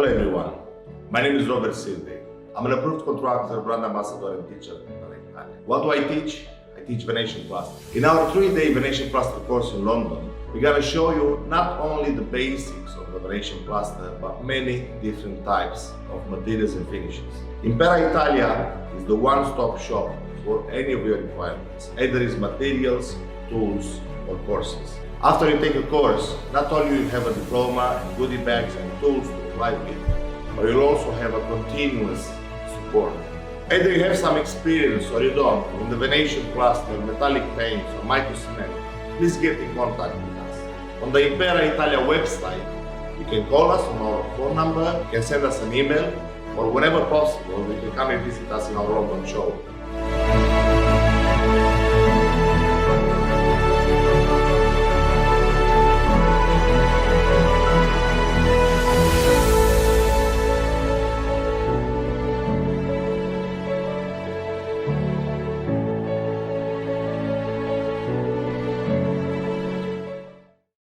Hello everyone, my name is Robert Silve. I'm an approved contractor, brand ambassador and teacher at Impera Italia. What do I teach? I teach Venetian plaster. In our 3-day Venetian plaster course in London, we're going to show you not only the basics of the Venetian plaster, but many different types of materials and finishes. Impera Italia is the one-stop shop for any of your requirements, either it's materials, tools, or courses. After you take a course, not only you have a diploma and goodie bags and tools to apply with, but you'll also have a continuous support. Either you have some experience or you don't in the Venetian plaster, metallic paints, or Microcement, please get in contact with us. On the Impera Italia website, you can call us on our phone number, you can send us an email, or whenever possible, you can come and visit us in our London show.